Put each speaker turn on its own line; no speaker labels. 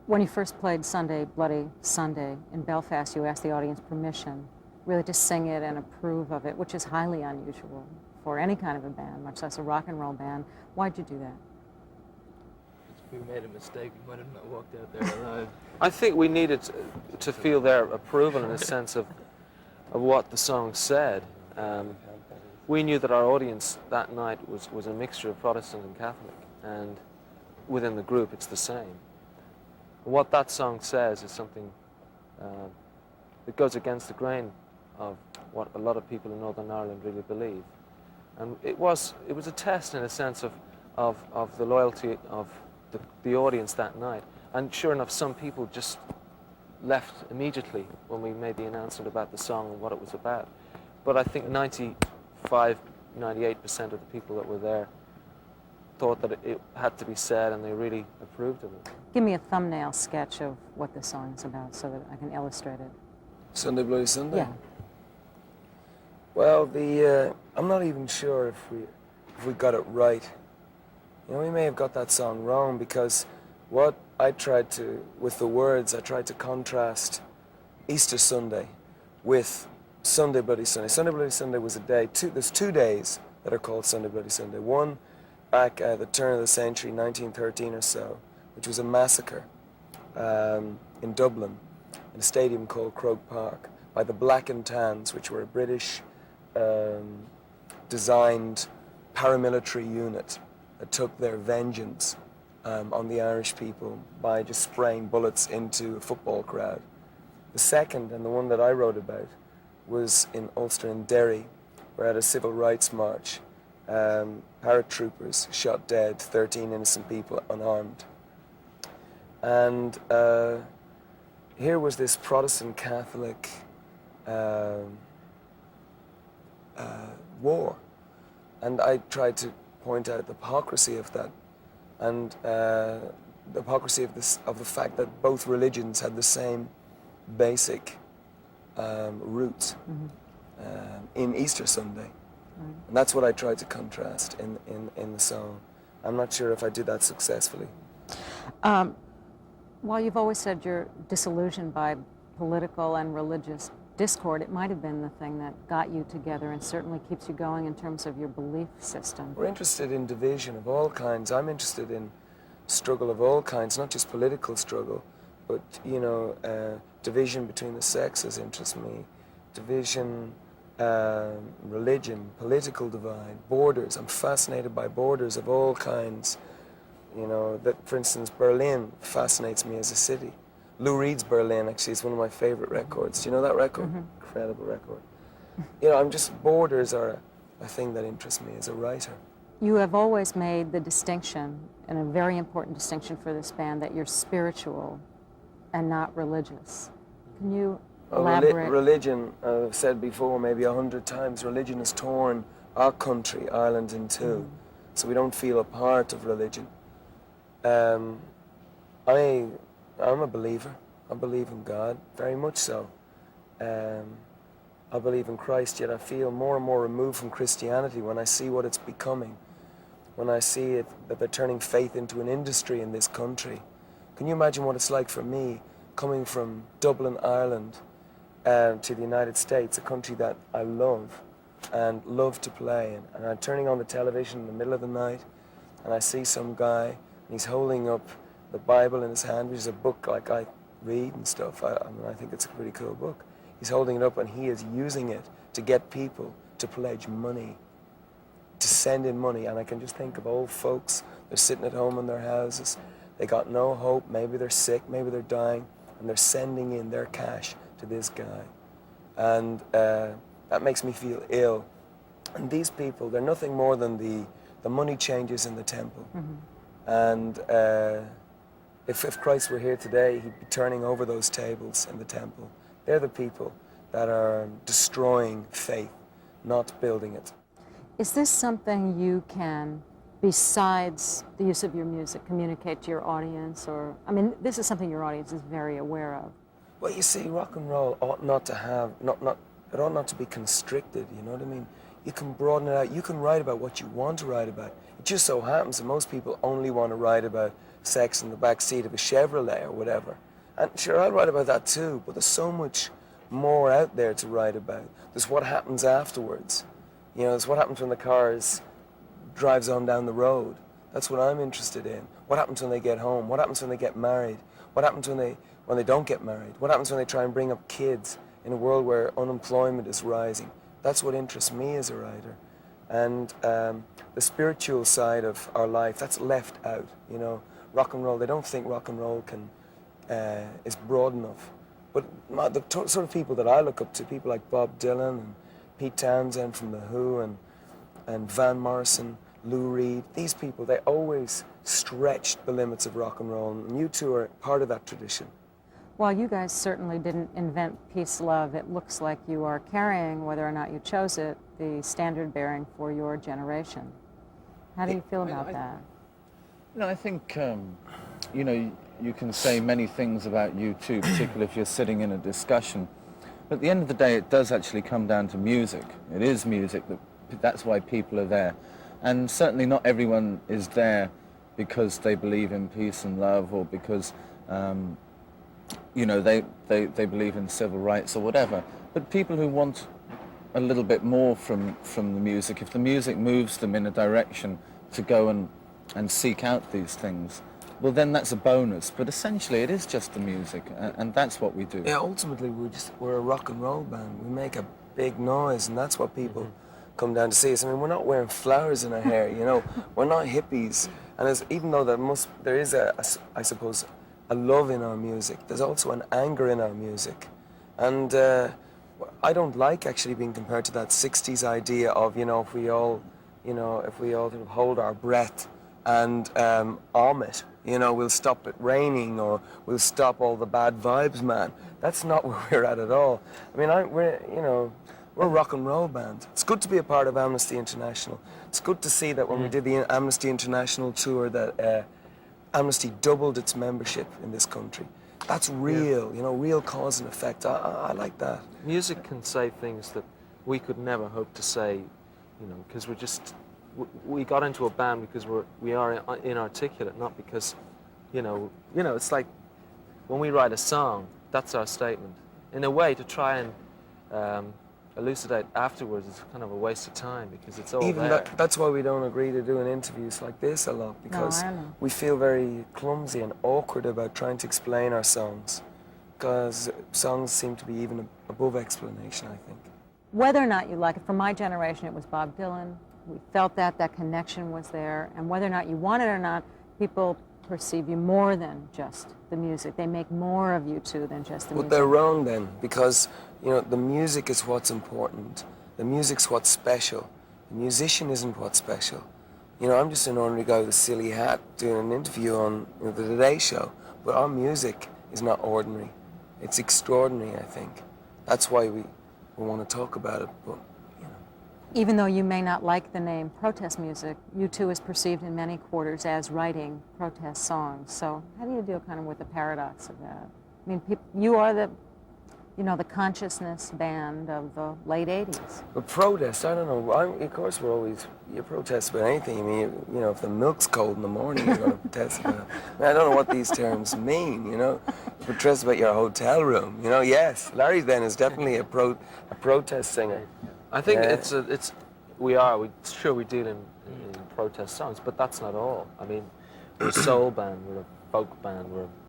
When you first played Sunday, Bloody Sunday in Belfast, you asked the audience permission really to sing it and approve of it, which is highly unusual for any kind of a band, much less a rock and roll band. Why'd you do that?
We made a mistake. We might have not walked out there alive.
I think we needed to feel their approval in a sense of what the song said. We knew that our audience that night was a mixture of Protestant and Catholic, and within the group it's the same. What that song says is something that goes against the grain of what a lot of people in Northern Ireland really believe. And it was a test in a sense of the loyalty of the audience that night. And sure enough, some people just left immediately when we made the announcement about the song and what it was about. But I think 95, 98% of the people that were there thought that it had to be said, and they really approved of it.
Give me a thumbnail sketch of what the song is about so that I can illustrate it.
Sunday Bloody Sunday?
Yeah.
Well, I'm not even sure if we got it right. You know, we may have got that song wrong, because what I tried to, with the words, I tried to contrast Easter Sunday with Sunday Bloody Sunday. Sunday Bloody Sunday was a day, there's 2 days that are called Sunday Bloody Sunday. One back at the turn of the century, 1913 or so, which was a massacre in Dublin, in a stadium called Croke Park, by the Black and Tans, which were a British designed paramilitary unit that took their vengeance on the Irish people by just spraying bullets into a football crowd. The second, and the one that I wrote about, was in Ulster and Derry, where at a civil rights march, paratroopers shot dead 13 innocent people unarmed. And here was this Protestant Catholic war. And I tried to point out the hypocrisy of that, and the hypocrisy of the fact that both religions had the same basic roots in Easter Sunday. And that's what I tried to contrast in the song. I'm not sure if I did that successfully.
While you've always said you're disillusioned by political and religious discord, it might have been the thing that got you together and certainly keeps you going in terms of your belief system.
We're interested in division of all kinds. I'm interested in struggle of all kinds, not just political struggle, but, you know, division between the sexes interests me. Division, religion, political divide, borders. I'm fascinated by borders of all kinds. You know, that, for instance, Berlin fascinates me as a city. Lou Reed's Berlin actually is one of my favorite records. Do you know that record? Incredible record. You know, borders are a thing that interests me as a writer.
You have always made the distinction, and a very important distinction for this band, that you're spiritual and not religious. Can you elaborate?
Religion, I've said before maybe 100 times, religion has torn our country, Ireland, in two. So we don't feel a part of religion. I'm a believer. I believe in God, very much so. I believe in Christ, yet I feel more and more removed from Christianity when I see what it's becoming, when I see it, that they're turning faith into an industry in this country. Can you imagine what it's like for me, coming from Dublin, Ireland, to the United States, a country that I love and love to play in, and I'm turning on the television in the middle of the night, and I see some guy, and he's holding up the Bible in his hand, which is a book like I read and stuff. I think it's a pretty cool book. He's holding it up and he is using it to get people to pledge money, to send in money. And I can just think of old folks, they're sitting at home in their houses, they got no hope, maybe they're sick, maybe they're dying, and they're sending in their cash to this guy. And that makes me feel ill. And these people, they're nothing more than the money changers in the temple. And if Christ were here today, he'd be turning over those tables in the temple. They're the people that are destroying faith, not building it.
Is this something you can, besides the use of your music, communicate to your audience? Or, I mean, this is something your audience is very aware of.
Well, you see, rock and roll ought not to have, it ought not to be constricted, you know what I mean? You can broaden it out. You can write about what you want to write about. It just so happens that most people only want to write about sex in the back seat of a Chevrolet or whatever. And sure, I'll write about that too, but there's so much more out there to write about. There's what happens afterwards. You know, there's what happens when the car drives on down the road. That's what I'm interested in. What happens when they get home? What happens when they get married? What happens when they don't get married? What happens when they try and bring up kids in a world where unemployment is rising? That's what interests me as a writer. And the spiritual side of our life, that's left out. You know, rock and roll, they don't think rock and roll is broad enough. But the sort of people that I look up to, people like Bob Dylan and Pete Townsend from The Who and Van Morrison, Lou Reed, these people, they always stretched the limits of rock and roll, and you two are part of that tradition.
While you guys certainly didn't invent peace, love, it looks like you are carrying, whether or not you chose it, the standard bearing for your generation. How do you feel about that?
You know, I think, you know, you can say many things about U2, particularly if you're sitting in a discussion. But at the end of the day, it does actually come down to music. It is music, that's why people are there. And certainly not everyone is there because they believe in peace and love, or because, you know, they believe in civil rights or whatever. But people who want a little bit more from the music, if the music moves them in a direction to go and seek out these things, well, then that's a bonus. But essentially, it is just the music, and that's what we do.
Yeah, ultimately, we're a rock and roll band. We make a big noise, and that's what people come down to see us. I mean, we're not wearing flowers in our hair, you know. We're not hippies. And even though there is I suppose, a love in our music, there's also an anger in our music. And I don't like actually being compared to that 60s idea of, you know, if we all sort of hold our breath and it, you know, we'll stop it raining, or we'll stop all the bad vibes, man. That's not where we're at all. I mean, we're a rock and roll band. It's good to be a part of Amnesty International. It's good to see that when we did the Amnesty International tour that Amnesty doubled its membership in this country. That's real, you know, real cause and effect. I like that.
Music can say things that we could never hope to say, you know, because we got into a band because we are inarticulate, not because, you know, it's like when we write a song, that's our statement. In a way, to try and elucidate afterwards is kind of a waste of time, because it's all there.
That's why we don't agree to doing interviews like this a lot, because
I know.
we feel very clumsy and awkward about trying to explain our songs, because songs seem to be even above explanation, I think.
Whether or not you like it, for my generation, it was Bob Dylan. We felt that connection was there, and whether or not you want it or not, people perceive you more than just the music. They make more of you too than just the music.
But they're wrong then, because, you know, the music is what's important. The music's what's special. The musician isn't what's special. You know, I'm just an ordinary guy with a silly hat doing an interview on the Today Show, but our music is not ordinary. It's extraordinary, I think. That's why we want to talk about it, but, you know.
Even though you may not like the name protest music, U2 is perceived in many quarters as writing protest songs. So how do you deal kind of with the paradox of that? I mean, you are the consciousness band of the late 80s.
But protest, I don't know. Of course, you protest about anything. I mean, you know, if the milk's cold in the morning, you're going to protest about it. I mean, I don't know what these terms mean, you know. You protest about your hotel room, you know. Yes, Larry then is definitely a protest singer.
I think we deal in protest songs, but that's not all. I mean, we're a soul band, we're a folk band, we're a